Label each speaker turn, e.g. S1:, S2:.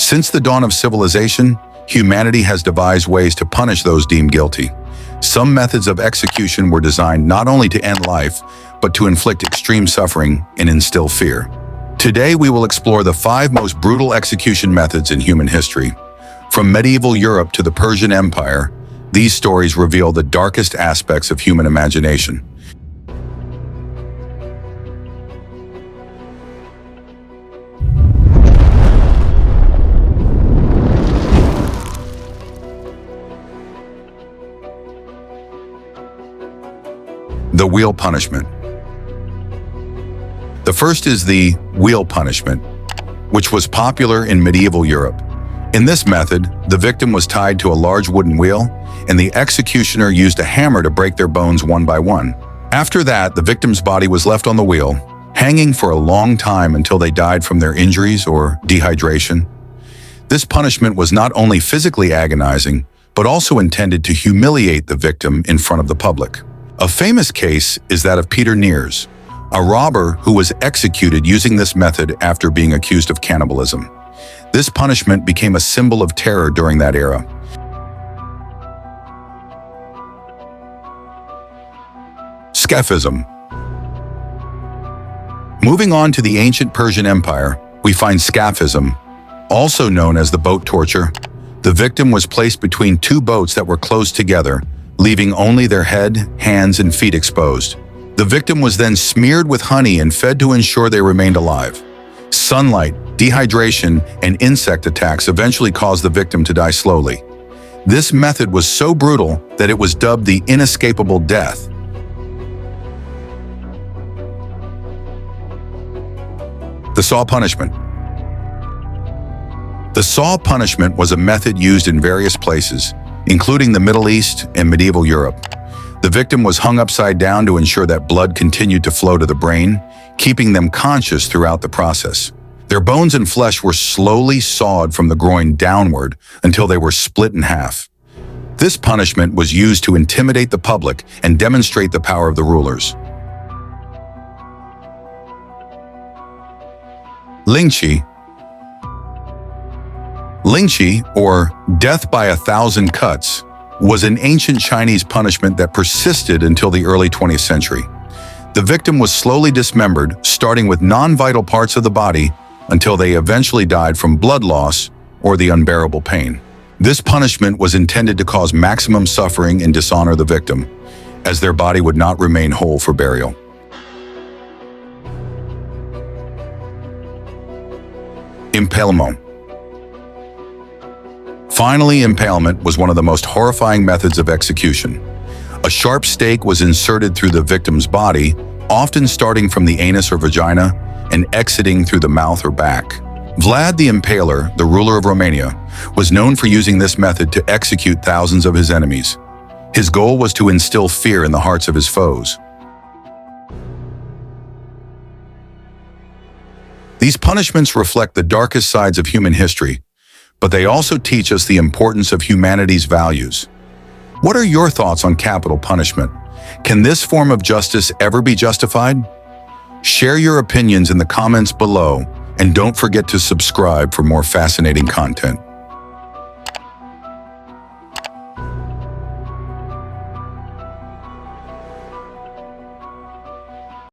S1: Since the dawn of civilization, humanity has devised ways to punish those deemed guilty. Some methods of execution were designed not only to end life, but to inflict extreme suffering and instill fear. Today, we will explore the 5 most brutal execution methods in human history. From medieval Europe to the Persian Empire, these stories reveal the darkest aspects of human imagination. The wheel punishment. The first is the wheel punishment, which was popular in medieval Europe. In this method, the victim was tied to a large wooden wheel, and the executioner used a hammer to break their bones one by one. After that, the victim's body was left on the wheel, hanging for a long time until they died from their injuries or dehydration. This punishment was not only physically agonizing, but also intended to humiliate the victim in front of the public. A famous case is that of Peter Neers, a robber who was executed using this method after being accused of cannibalism. This punishment became a symbol of terror during that era. Scaphism. Moving on to the ancient Persian Empire, we find scaphism, also known as the boat torture. The victim was placed between 2 boats that were closed together, leaving only their head, hands, and feet exposed. The victim was then smeared with honey and fed to ensure they remained alive. Sunlight, dehydration, and insect attacks eventually caused the victim to die slowly. This method was so brutal that it was dubbed the inescapable death. The saw punishment. The saw punishment was a method used in various places, including the Middle East and medieval Europe. The victim was hung upside down to ensure that blood continued to flow to the brain, keeping them conscious throughout the process. Their bones and flesh were slowly sawed from the groin downward until they were split in half. This punishment was used to intimidate the public and demonstrate the power of the rulers. Lingqi. Lingqi, or death by 1,000 cuts, was an ancient Chinese punishment that persisted until the early 20th century. The victim was slowly dismembered, starting with non-vital parts of the body until they eventually died from blood loss or the unbearable pain. This punishment was intended to cause maximum suffering and dishonor the victim, as their body would not remain whole for burial. Impalement. Finally, impalement was one of the most horrifying methods of execution. A sharp stake was inserted through the victim's body, often starting from the anus or vagina and exiting through the mouth or back. Vlad the Impaler, the ruler of Romania, was known for using this method to execute thousands of his enemies. His goal was to instill fear in the hearts of his foes. These punishments reflect the darkest sides of human history, but they also teach us the importance of humanity's values. What are your thoughts on capital punishment? Can this form of justice ever be justified? Share your opinions in the comments below, and don't forget to subscribe for more fascinating content.